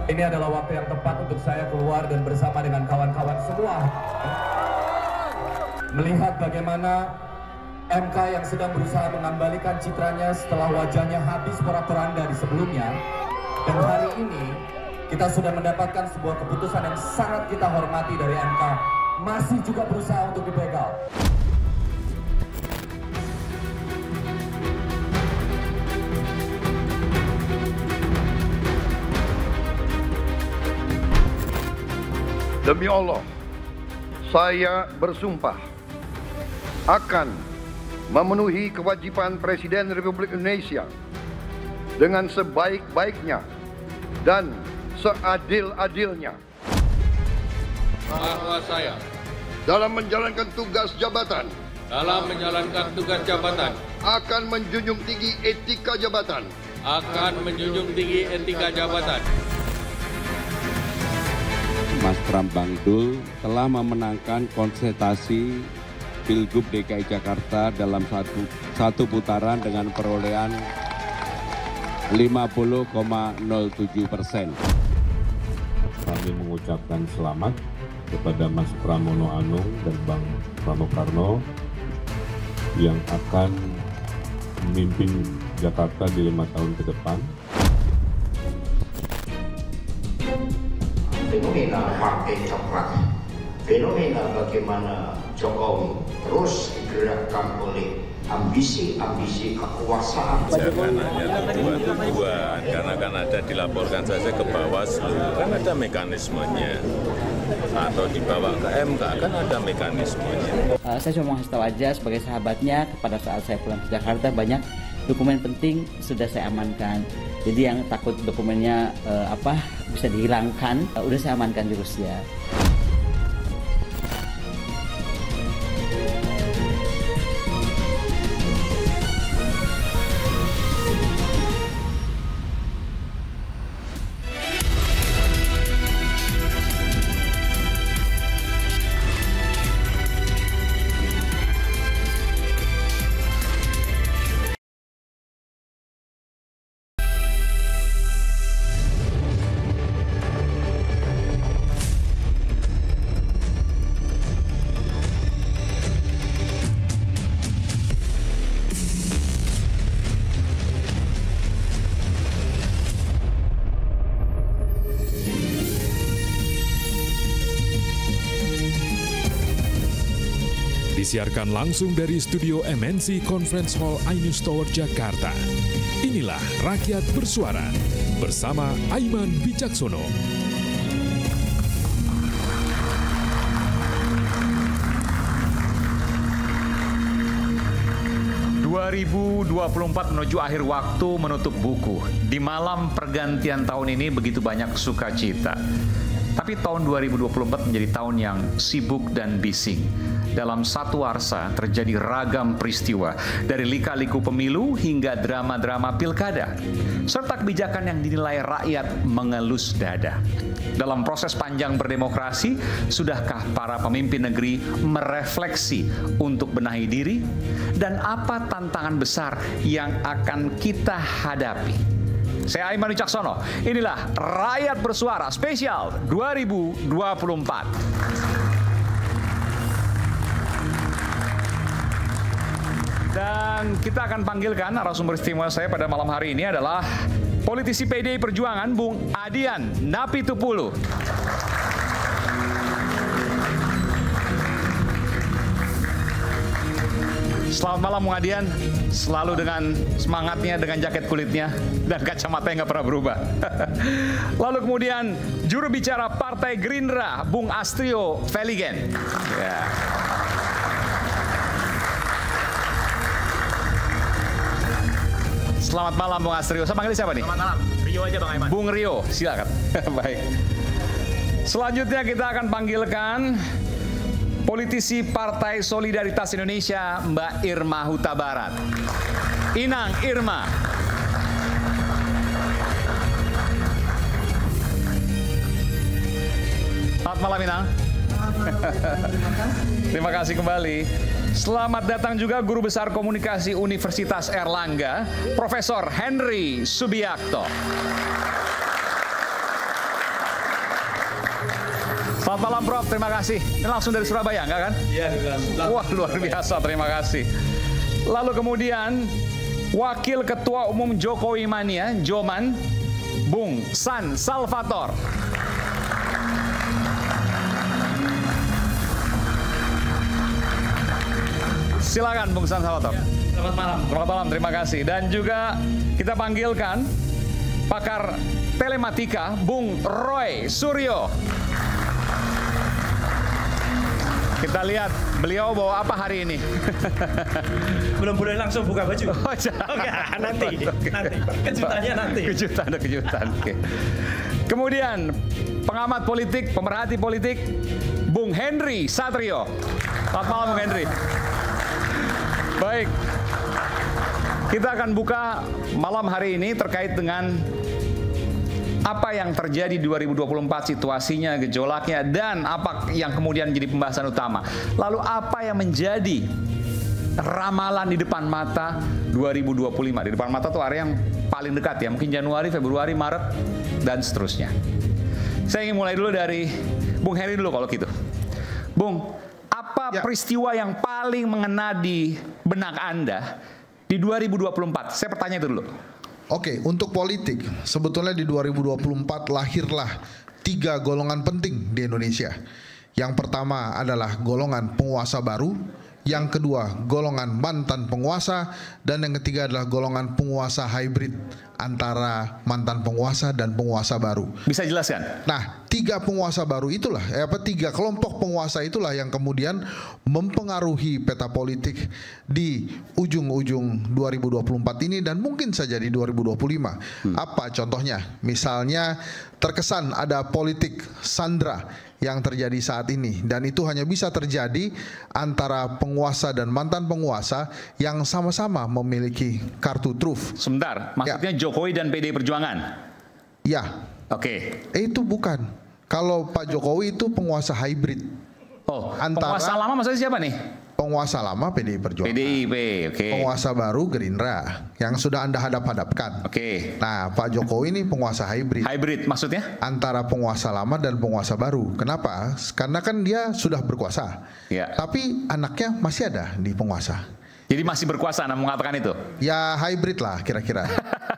Ini adalah waktu yang tepat untuk saya keluar dan bersama dengan kawan-kawan semua melihat bagaimana MK yang sedang berusaha mengembalikan citranya setelah wajahnya habis porak-poranda di sebelumnya. Dan hari ini kita sudah mendapatkan sebuah keputusan yang sangat kita hormati dari MK, masih juga berusaha untuk dibegal. Demi Allah, saya bersumpah akan memenuhi kewajiban Presiden Republik Indonesia dengan sebaik-baiknya dan seadil-adilnya. Bahwa saya dalam menjalankan tugas jabatan akan menjunjung tinggi etika jabatan. Mas Pram Bangdul telah memenangkan konsentrasi Pilgub DKI Jakarta dalam satu putaran dengan perolehan 50,07%. Kami mengucapkan selamat kepada Mas Pramono Anung dan Bang Pramokarno yang akan memimpin Jakarta di 5 tahun ke depan. Fenomena Partai Coklat, fenomena bagaimana Jokowi terus digerakkan oleh ambisi-ambisi kekuasaan. Jangan hanya tuduhan, karena kan ada dilaporkan saja ke Bawaslu, kan ada mekanismenya. Atau dibawa ke MK, kan ada mekanismenya. Saya cuma mau kasih tahu aja sebagai sahabatnya, pada saat saya pulang ke Jakarta banyak dokumen penting sudah saya amankan. Jadi yang takut dokumennya bisa dihilangkan, udah saya amankan di Rusia. Disiarkan langsung dari studio MNC Conference Hall iNews Tower Jakarta. Inilah Rakyat Bersuara bersama Aiman Wicaksono. menuju akhir waktu menutup buku. Di malam pergantian tahun ini begitu banyak sukacita. Tapi tahun 2024 menjadi tahun yang sibuk dan bising. Dalam satu warsa terjadi ragam peristiwa, dari lika-liku pemilu hingga drama-drama pilkada, serta kebijakan yang dinilai rakyat mengelus dada. Dalam proses panjang berdemokrasi, sudahkah para pemimpin negeri merefleksi untuk benahi diri? Dan apa tantangan besar yang akan kita hadapi? Saya Aiman Wicaksono, inilah Rakyat Bersuara Spesial 2024. Dan kita akan panggilkan narasumber istimewa saya pada malam hari ini adalah politisi PDI Perjuangan, Bung Adian Napitupulu. Selamat malam Bung Adian, selalu dengan semangatnya, dengan jaket kulitnya, dan kacamata yang nggak pernah berubah. Lalu kemudian juru bicara Partai Gerindra, Bung Astrio Veligen. Ya. Selamat malam Bung Astrio. Saya panggil siapa nih? Selamat malam. Rio aja Bang Aiman. Bung Rio, silakan. Baik. Selanjutnya kita akan panggilkan politisi Partai Solidaritas Indonesia, Mbak Irma Huta Barat. Inang Irma. Selamat malam Inang. Terima kasih kembali. Selamat datang juga Guru Besar Komunikasi Universitas Erlangga, Profesor Henry Subiakto. Selamat malam Prof, terima kasih. Ini langsung dari Surabaya, enggak kan? Iya, wah, luar biasa, terima kasih. Lalu kemudian Wakil Ketua Umum Jokowi Mania, Joman, Bung San Salvator. Silakan Bung San Salvator. Selamat malam. Selamat malam, terima kasih. Dan juga kita panggilkan pakar telematika, Bung Roy Suryo. Kita lihat beliau bawa apa hari ini. Belum boleh langsung buka baju. Oh, enggak, nanti. Kejutannya nanti. Kejutan. Oke. Kemudian pengamat politik, pemerhati politik, Bung Henry Satrio. Selamat malam Bung Henry. Baik. Kita akan buka malam hari ini terkait dengan apa yang terjadi di 2024, situasinya, gejolaknya, dan apa yang kemudian menjadi pembahasan utama. Lalu apa yang menjadi ramalan di depan mata 2025? Di depan mata tuh area yang paling dekat ya, mungkin Januari, Februari, Maret, dan seterusnya. Saya ingin mulai dulu dari Bung Heri dulu kalau gitu. Bung, apa peristiwa yang paling mengena di benak Anda di 2024? Saya bertanya itu dulu. Oke, untuk politik, sebetulnya di 2024 lahirlah 3 golongan penting di Indonesia. Yang pertama adalah golongan penguasa baru, yang kedua golongan mantan penguasa, dan yang ketiga adalah golongan penguasa hybrid antara mantan penguasa dan penguasa baru. Bisa jelaskan? Nah, 3 penguasa baru itulah, 3 kelompok penguasa itulah yang kemudian mempengaruhi peta politik di ujung-ujung 2024 ini dan mungkin saja di 2025. Apa contohnya? Misalnya terkesan ada politik sandra yang terjadi saat ini, dan itu hanya bisa terjadi antara penguasa dan mantan penguasa yang sama-sama memiliki kartu truf. Sebentar, maksudnya Jokowi dan PDI Perjuangan? Ya. Oke. Itu bukan. Kalau Pak Jokowi itu penguasa hybrid. Oh, penguasa lama maksudnya siapa nih? Penguasa lama PDI Perjuangan. PDIP, oke. Penguasa baru Gerindra yang sudah Anda hadap-hadapkan. Oke. Nah, Pak Jokowi ini penguasa hybrid. Hybrid maksudnya? Antara penguasa lama dan penguasa baru. Kenapa? Karena kan dia sudah berkuasa. Ya. Tapi anaknya masih ada di penguasa. Jadi masih berkuasa Anda mengatakan itu? Ya hybrid lah kira-kira.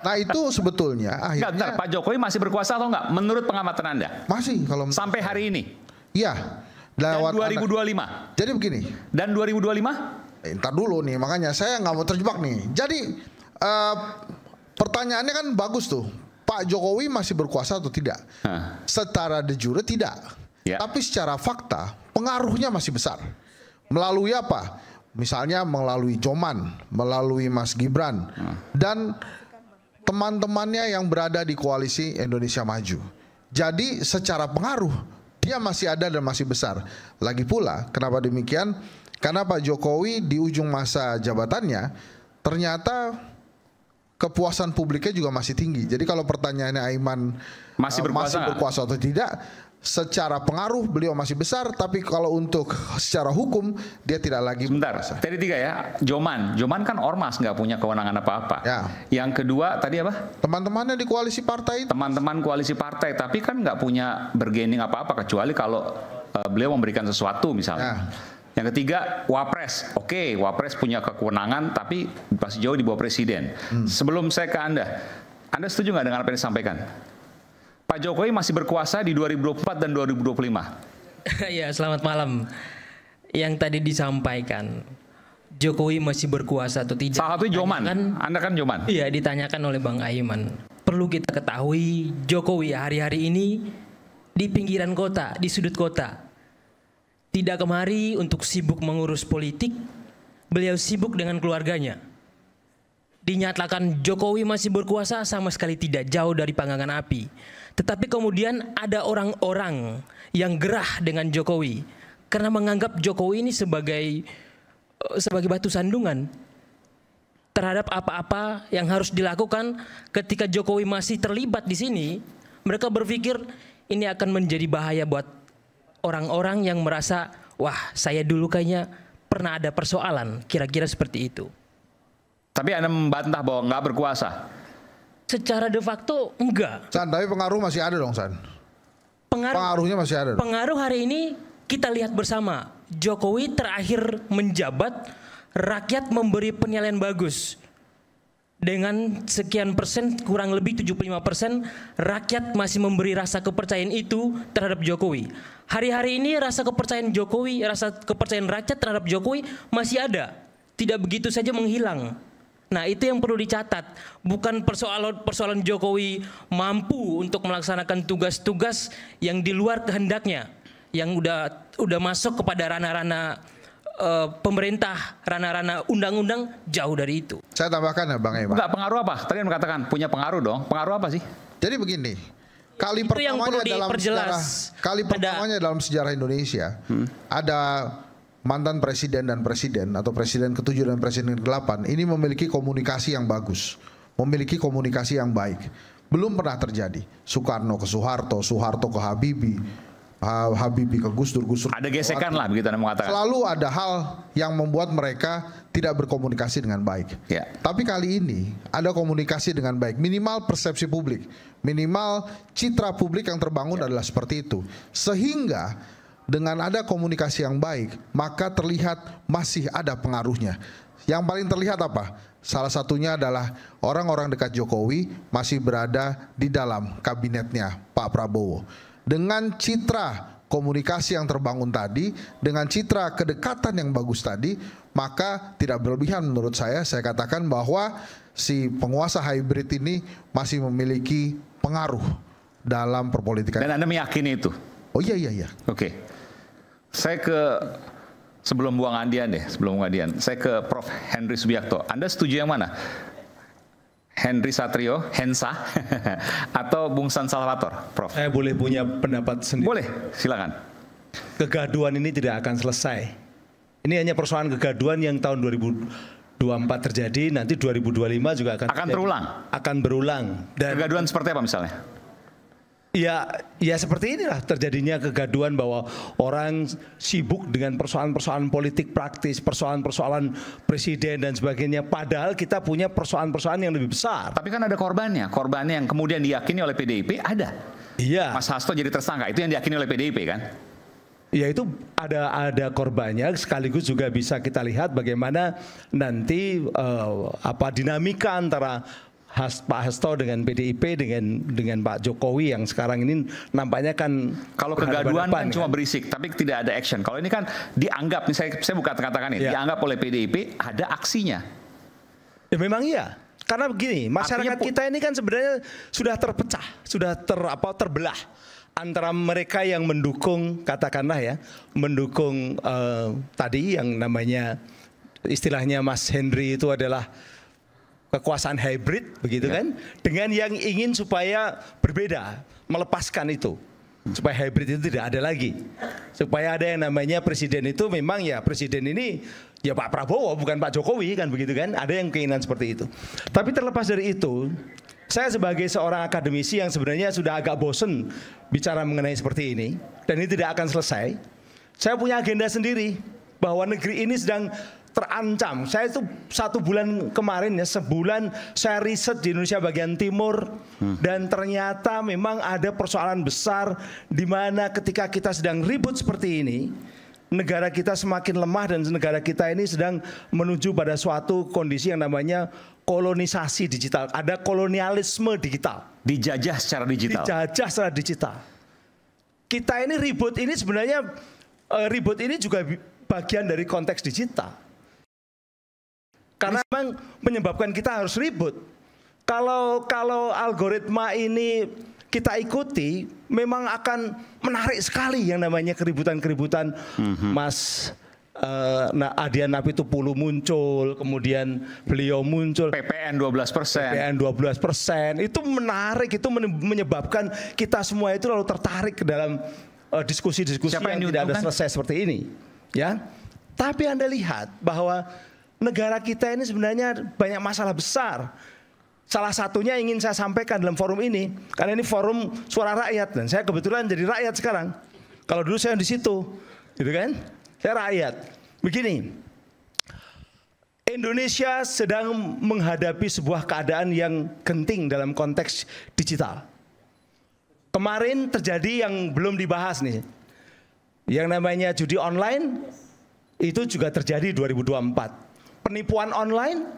Nah itu sebetulnya akhirnya. Bentar, Pak Jokowi masih berkuasa atau enggak? Menurut pengamatan Anda? Masih kalau sampai hari ini? Iya. Dan 2025? Jadi begini. Dan 2025? Ntar dulu nih, makanya saya nggak mau terjebak nih. Jadi pertanyaannya kan bagus tuh. Pak Jokowi masih berkuasa atau tidak? Secara de jure tidak. Tapi secara fakta pengaruhnya masih besar. Melalui apa? Misalnya melalui Joman, melalui Mas Gibran, dan teman-temannya yang berada di koalisi Indonesia Maju. Jadi secara pengaruh dia masih ada dan masih besar. Lagi pula, kenapa demikian? Karena Pak Jokowi di ujung masa jabatannya ternyata kepuasan publiknya juga masih tinggi. Jadi kalau pertanyaannya Aiman masih berkuasa atau tidak, secara pengaruh beliau masih besar, tapi kalau untuk secara hukum dia tidak lagi berkuasa. Tadi 3 ya, Joman kan ormas, nggak punya kewenangan apa-apa. Ya. Yang kedua tadi apa? Teman-temannya di koalisi partai. Teman-teman koalisi partai, tapi kan nggak punya bergening apa-apa kecuali kalau beliau memberikan sesuatu misalnya. Yang ketiga, Wapres. Oke, Wapres punya kewenangan, tapi masih jauh di bawah Presiden. Sebelum saya ke Anda setuju nggak dengan apa yang disampaikan? Pak Jokowi masih berkuasa di 2024 dan 2025. Ya, selamat malam. Yang tadi disampaikan, Jokowi masih berkuasa atau tidak? Salah satu Joman. Anda kan Joman. Iya, ditanyakan oleh Bang Aiman. Perlu kita ketahui, Jokowi hari-hari ini di pinggiran kota, di sudut kota. Tidak kemari untuk sibuk mengurus politik, beliau sibuk dengan keluarganya. Dinyatakan Jokowi masih berkuasa sama sekali tidak jauh dari panggangan api. Tetapi kemudian ada orang-orang yang gerah dengan Jokowi karena menganggap Jokowi ini sebagai batu sandungan terhadap apa-apa yang harus dilakukan. Ketika Jokowi masih terlibat di sini, mereka berpikir ini akan menjadi bahaya buat orang-orang yang merasa, wah saya dulu kayaknya pernah ada persoalan, kira-kira seperti itu. Tapi Anda membantah bahwa nggak berkuasa? Secara de facto enggak. San, tapi pengaruh masih ada dong San. pengaruhnya masih ada. Pengaruh hari ini kita lihat bersama. Jokowi terakhir menjabat, rakyat memberi penilaian bagus. Dengan sekian persen, kurang lebih 75%, rakyat masih memberi rasa kepercayaan itu terhadap Jokowi. Hari-hari ini rasa kepercayaan Jokowi, rasa kepercayaan rakyat terhadap Jokowi masih ada. Tidak begitu saja menghilang. Nah, itu yang perlu dicatat. Bukan persoalan Jokowi mampu untuk melaksanakan tugas-tugas yang di luar kehendaknya, yang udah masuk kepada ranah-ranah pemerintah, ranah-ranah undang-undang, jauh dari itu. Saya tambahkan ya Bang Iman. Enggak, pengaruh apa? Tadi kan katakan punya pengaruh dong. Pengaruh apa sih? Jadi begini, kali pertamanya dalam sejarah Indonesia ada mantan presiden dan presiden atau presiden ke-7 dan presiden ke-8 ini memiliki komunikasi yang bagus, memiliki komunikasi yang baik. Belum pernah terjadi. Soekarno ke Soeharto, Soeharto ke Habibie, Habibie ke Gus Dur, Gus Dur. Ada gesekan lah begitu Anda mengatakan. Selalu ada hal yang membuat mereka tidak berkomunikasi dengan baik. Ya. Tapi kali ini ada komunikasi dengan baik. Minimal persepsi publik, minimal citra publik yang terbangun adalah seperti itu. Sehingga dengan ada komunikasi yang baik, maka terlihat masih ada pengaruhnya. Yang paling terlihat apa? Salah satunya adalah orang-orang dekat Jokowi masih berada di dalam kabinetnya Pak Prabowo. Dengan citra komunikasi yang terbangun tadi, dengan citra kedekatan yang bagus tadi, maka tidak berlebihan menurut saya katakan bahwa si penguasa hybrid ini masih memiliki pengaruh dalam perpolitikan. Dan Anda meyakini itu? Oh iya. Oke. Saya sebelum buang Adian, saya ke Prof. Henry Subiakto. Anda setuju yang mana? Henry Satrio, Hensa, atau Bung San Salvator, Prof? Saya boleh punya pendapat sendiri. Boleh, silakan. Kegaduhan ini tidak akan selesai. Ini hanya persoalan kegaduhan yang tahun 2024 terjadi, nanti 2025 juga akan berulang. Akan berulang. Dan kegaduhan seperti apa misalnya? Ya seperti inilah terjadinya kegaduhan bahwa orang sibuk dengan persoalan-persoalan politik praktis, persoalan-persoalan presiden dan sebagainya. Padahal kita punya persoalan-persoalan yang lebih besar. Tapi kan ada korbannya yang kemudian diyakini oleh PDIP ada. Iya. Mas Hasto jadi tersangka, itu yang diyakini oleh PDIP kan? Ya itu ada korbannya, sekaligus juga bisa kita lihat bagaimana nanti dinamika antara Pak Hasto dengan PDIP dengan Pak Jokowi yang sekarang ini nampaknya kan kalau kegaduhan kan cuma berisik tapi tidak ada action. Kalau ini kan dianggap, saya bukan katakan ini, dianggap oleh PDIP ada aksinya. Ya memang iya. Karena begini, masyarakat kita ini kan sebenarnya sudah terpecah, sudah terbelah antara mereka yang mendukung, katakanlah ya, mendukung tadi yang namanya istilahnya Mas Henry itu adalah kekuasaan hybrid begitu kan, dengan yang ingin supaya berbeda, melepaskan itu, supaya hybrid itu tidak ada lagi, supaya ada yang namanya presiden itu memang ya presiden ini ya Pak Prabowo bukan Pak Jokowi kan begitu kan, ada yang keinginan seperti itu. Tapi terlepas dari itu, saya sebagai seorang akademisi yang sebenarnya sudah agak bosen bicara mengenai seperti ini dan ini tidak akan selesai, saya punya agenda sendiri bahwa negeri ini sedang terancam. Saya itu 1 bulan kemarin ya, sebulan saya riset di Indonesia bagian timur dan ternyata memang ada persoalan besar di mana ketika kita sedang ribut seperti ini, negara kita semakin lemah dan negara kita ini sedang menuju pada suatu kondisi yang namanya kolonisasi digital. Ada kolonialisme digital. Dijajah secara digital. Dijajah secara digital. Kita ini ribut ini sebenarnya ribut ini juga bagian dari konteks digital. Karena memang menyebabkan kita harus ribut. Kalau algoritma ini kita ikuti, memang akan menarik sekali yang namanya keributan-keributan. Mas Adian Apitupulu muncul, kemudian beliau muncul. PPN 12%. PPN 12%. Itu menarik, itu menyebabkan kita semua itu lalu tertarik ke dalam diskusi-diskusi yang tidak ada selesai seperti ini. Ya. Tapi Anda lihat bahwa negara kita ini sebenarnya banyak masalah besar. Salah satunya ingin saya sampaikan dalam forum ini, karena ini forum suara rakyat dan saya kebetulan jadi rakyat sekarang. Kalau dulu saya di situ, gitu kan? Saya rakyat. Begini, Indonesia sedang menghadapi sebuah keadaan yang genting dalam konteks digital. Kemarin terjadi yang belum dibahas nih. Yang namanya judi online itu juga terjadi 2024. Penipuan online,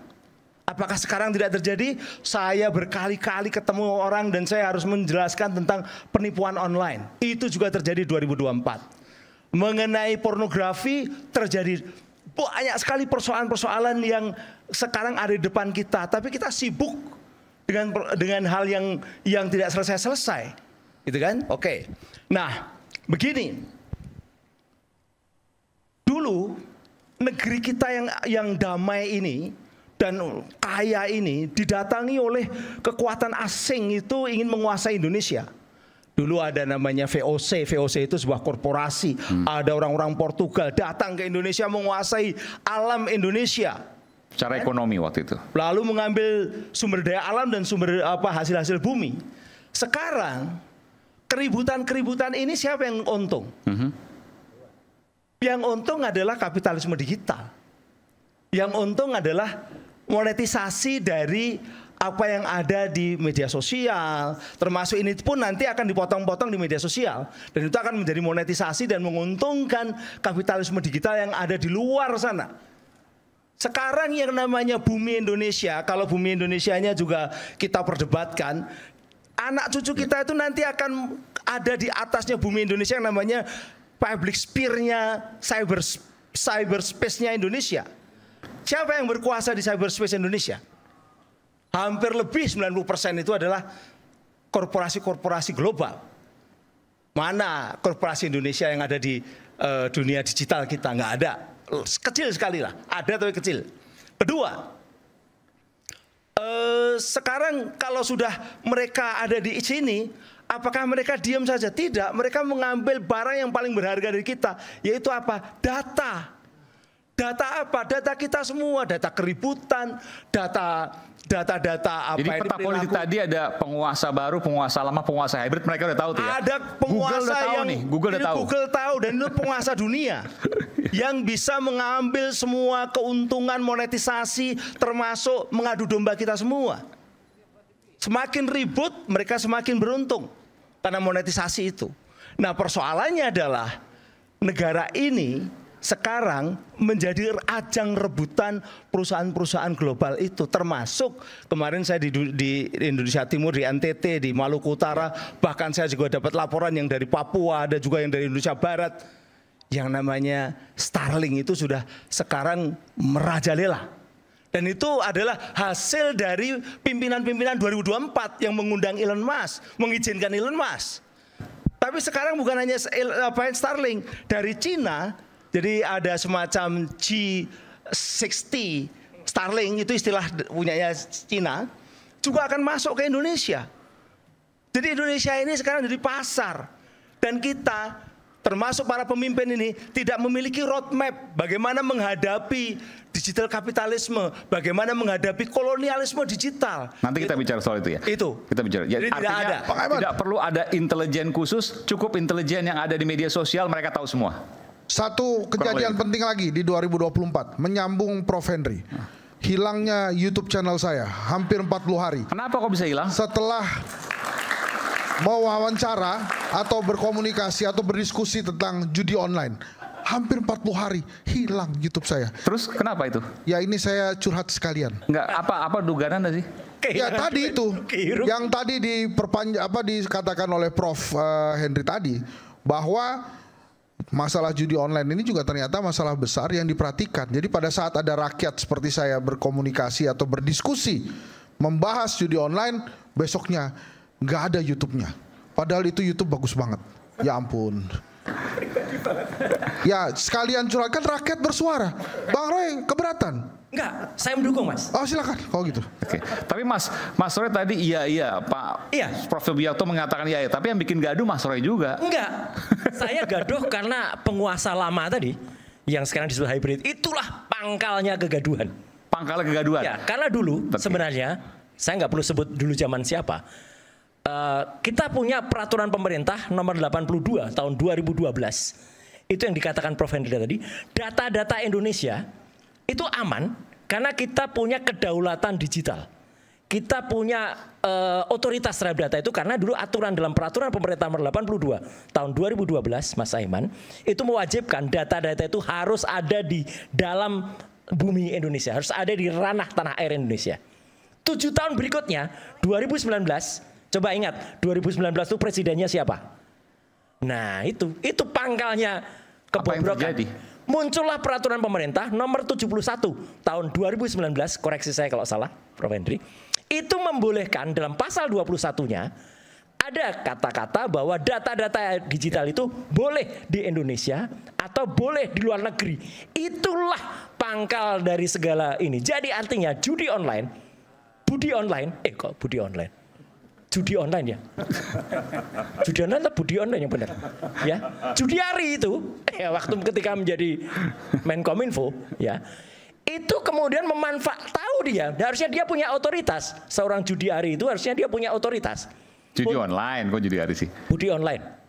apakah sekarang tidak terjadi? Saya berkali-kali ketemu orang dan saya harus menjelaskan tentang penipuan online. Itu juga terjadi 2024. Mengenai pornografi terjadi banyak sekali persoalan-persoalan yang sekarang ada di depan kita. Tapi kita sibuk dengan hal yang tidak selesai-selesai. Gitu kan? Oke. Nah, begini. Dulu negeri kita yang damai ini dan kaya ini didatangi oleh kekuatan asing itu ingin menguasai Indonesia. Dulu ada namanya VOC. VOC itu sebuah korporasi. Ada orang-orang Portugal datang ke Indonesia menguasai alam Indonesia. Secara ekonomi waktu itu. Lalu mengambil sumber daya alam dan sumber hasil-hasil bumi. Sekarang keributan-keributan ini siapa yang untung? Yang untung adalah kapitalisme digital. Yang untung adalah monetisasi dari apa yang ada di media sosial. Termasuk ini pun nanti akan dipotong-potong di media sosial. Dan itu akan menjadi monetisasi dan menguntungkan kapitalisme digital yang ada di luar sana. Sekarang yang namanya bumi Indonesia, kalau bumi Indonesianya juga kita perdebatkan, anak cucu kita itu nanti akan ada di atasnya bumi Indonesia yang namanya public sphere-nya, cyberspace-nya Indonesia. Siapa yang berkuasa di cyberspace Indonesia? Hampir lebih 90% itu adalah korporasi-korporasi global. Mana korporasi Indonesia yang ada di dunia digital kita? Nggak ada. Kecil sekali lah. Ada tapi kecil. Kedua, sekarang kalau sudah mereka ada di sini, apakah mereka diam saja? Tidak, mereka mengambil barang yang paling berharga dari kita, yaitu apa? Data. Data apa? Data kita semua, data keributan, data apa. Jadi peta politik tadi ada penguasa baru, penguasa lama, penguasa hybrid, mereka udah tahu tuh ya. Ada penguasa Google tahu dan itu penguasa dunia yang bisa mengambil semua keuntungan monetisasi termasuk mengadu domba kita semua. Semakin ribut, mereka semakin beruntung karena monetisasi itu. Nah, persoalannya adalah negara ini sekarang menjadi ajang rebutan perusahaan-perusahaan global itu, termasuk kemarin saya di Indonesia Timur, di NTT, di Maluku Utara, bahkan saya juga dapat laporan yang dari Papua, ada juga yang dari Indonesia Barat, yang namanya Starlink itu sudah sekarang merajalela. Dan itu adalah hasil dari pimpinan-pimpinan 2024 yang mengundang Elon Musk, mengizinkan Elon Musk. Tapi sekarang bukan hanya Starlink, dari Cina. Jadi ada semacam G60 Starlink, itu istilah punyanya Cina, juga akan masuk ke Indonesia. Jadi Indonesia ini sekarang jadi pasar. Dan kita termasuk para pemimpin ini tidak memiliki roadmap bagaimana menghadapi digital kapitalisme, bagaimana menghadapi kolonialisme digital. Nanti kita bicara soal itu ya. Itu. Kita bicara. Jadi artinya tidak perlu ada intelijen khusus, cukup intelijen yang ada di media sosial, mereka tahu semua. Satu kejadian penting lagi di 2024, menyambung Prof. Henry. Hilangnya YouTube channel saya hampir 40 hari. Kenapa kok bisa hilang? Setelah mau wawancara atau berkomunikasi atau berdiskusi tentang judi online, hampir 40 hari hilang YouTube saya. Terus kenapa itu? Ya ini saya curhat sekalian. Enggak, apa dugaan Anda sih? Ya tadi itu, yang tadi dikatakan oleh Prof. Henry tadi, bahwa masalah judi online ini juga ternyata masalah besar yang diperhatikan. Jadi pada saat ada rakyat seperti saya berkomunikasi atau berdiskusi membahas judi online, besoknya nggak ada YouTube-nya. Padahal itu YouTube bagus banget. Ya ampun. Ya sekalian curhatkan, rakyat bersuara. Bang Roy keberatan? Enggak, saya mendukung Mas. Oh silakan, kalau gitu. Oke. Tapi Mas Roy tadi iya Pak. Iya. Prof. Subiakto mengatakan iya. Tapi yang bikin gaduh Mas Roy juga. Enggak, saya gaduh karena penguasa lama tadi yang sekarang disebut hybrid, itulah pangkalnya kegaduhan. Pangkalnya kegaduhan. Ya, karena dulu sebenarnya saya nggak perlu sebut dulu zaman siapa. Kita punya peraturan pemerintah nomor 82 tahun 2012. Itu yang dikatakan Prof. Henry tadi. Data-data Indonesia itu aman karena kita punya kedaulatan digital. kita punya otoritas terhadap data itu karena dulu aturan dalam peraturan pemerintah nomor 82 tahun 2012 Mas Aiman itu mewajibkan data-data itu harus ada di dalam bumi Indonesia, harus ada di ranah tanah air Indonesia. 7 tahun berikutnya 2019, coba ingat 2019 itu presidennya siapa? Nah itu pangkalnya kebobrokan. Muncullah peraturan pemerintah nomor 71 tahun 2019, koreksi saya kalau salah Prof. Henry, itu membolehkan dalam pasal 21-nya ada kata-kata bahwa data-data digital itu boleh di Indonesia atau boleh di luar negeri. Itulah pangkal dari segala ini. Jadi artinya judi online, budi online, budi online. Judi online ya. Judi online atau budi online yang benar? Ya. Judiari itu waktu ketika menjadi Menkominfo ya. Itu kemudian tahu dia, harusnya dia punya otoritas. Seorang judiari itu harusnya dia punya otoritas. Judi online, kok judiari sih? Budi online.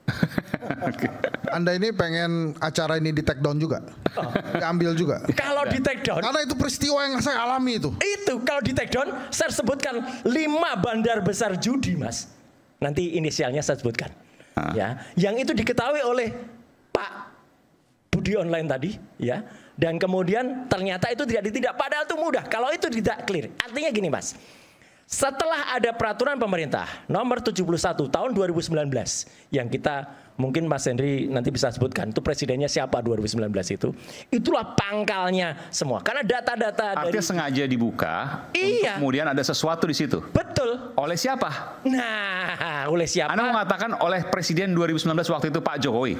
Anda ini pengen acara ini di take down juga? Diambil juga? Kalau di take down, karena itu peristiwa yang saya alami itu. Itu kalau di take down, saya sebutkan 5 bandar besar judi, Mas. Nanti inisialnya saya sebutkan. Ya, yang itu diketahui oleh Pak Budi online tadi, ya. Dan kemudian ternyata itu tidak. Padahal itu mudah. Kalau itu tidak clear, artinya gini, Mas. Setelah ada peraturan pemerintah nomor 71 tahun 2019 yang kita mungkin Mas Henry nanti bisa sebutkan itu presidennya siapa 2019 itulah pangkalnya semua karena data-data artinya sengaja dibuka iya. Kemudian ada sesuatu di situ. Betul. Oleh siapa? Nah, oleh siapa? Anda mengatakan oleh presiden 2019 waktu itu Pak Jokowi.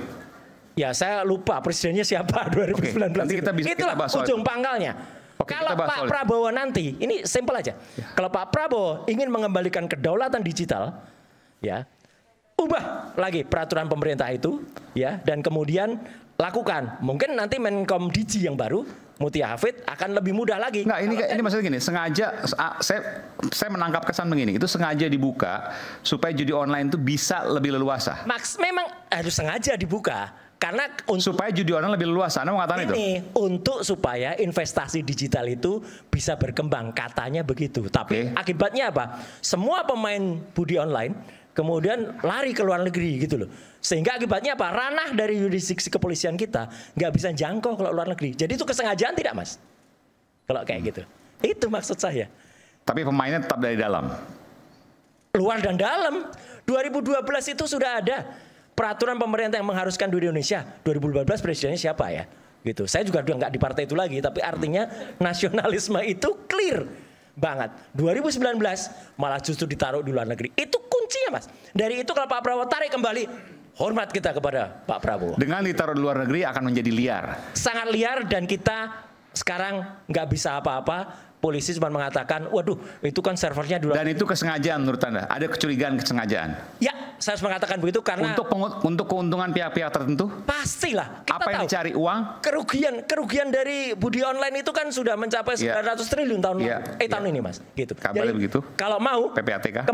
Ya saya lupa presidennya siapa 2019. Nanti itulah ujung pangkalnya. Kalau Pak Prabowo nanti, ini simpel aja. Kalau Pak Prabowo ingin mengembalikan kedaulatan digital, ya, ubah lagi peraturan pemerintah itu, ya, dan kemudian lakukan. Mungkin nanti Menkom Digi yang baru, Mutia Hafid akan lebih mudah lagi. Nggak, ini maksudnya gini, sengaja saya menangkap kesan begini, itu sengaja dibuka supaya judi online itu bisa lebih leluasa. Memang harus sengaja dibuka. Karena supaya judi online lebih luas, Anda mengatakan itu? Untuk supaya investasi digital itu bisa berkembang, katanya begitu. Tapi akibatnya apa? Semua pemain budi online kemudian lari ke luar negeri gitu loh. Sehingga akibatnya apa? Ranah dari yurisdiksi kepolisian kita nggak bisa jangkau ke luar negeri. Jadi itu kesengajaan tidak, Mas? Kalau kayak gitu. Itu maksud saya. Tapi pemainnya tetap dari dalam? Luar dan dalam. 2012 itu sudah ada peraturan pemerintah yang mengharuskan di Indonesia. 2012 presidennya siapa ya? Gitu. Saya juga udah nggak di partai itu lagi, tapi artinya nasionalisme itu clear banget. 2019 malah justru ditaruh di luar negeri. Itu kuncinya, Mas. Dari itu kalau Pak Prabowo tarik kembali, hormat kita kepada Pak Prabowo. Dengan ditaruh di luar negeri akan menjadi liar. Sangat liar dan kita sekarang nggak bisa apa-apa. Polisi cuma mengatakan, waduh itu kan servernya dulu. Dan itu kesengajaan menurut Anda? Ada kecurigaan kesengajaan? Ya, saya harus mengatakan begitu karena untuk keuntungan pihak-pihak tertentu? Pastilah. Kita apa yang tahu, dicari uang? Kerugian dari budi online itu kan sudah mencapai 900 triliun tahun tahun ini, Mas. Gitu. Kabarnya begitu. Kalau mau PPATK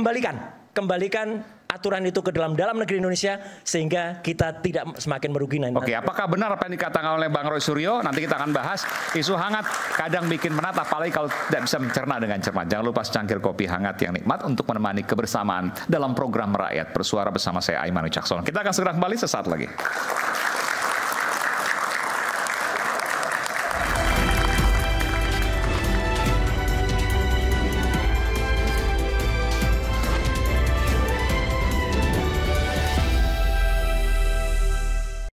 kembalikan aturan itu ke dalam negeri Indonesia sehingga kita tidak semakin merugi. Oke, apakah benar apa yang dikatakan oleh Bang Roy Suryo? Nanti kita akan bahas. Isu hangat kadang bikin penat, apalagi kalau tidak bisa mencerna dengan cermat. Jangan lupa secangkir kopi hangat yang nikmat untuk menemani kebersamaan dalam program Rakyat Bersuara bersama saya Aiman Wicaksono. Kita akan segera kembali sesaat lagi.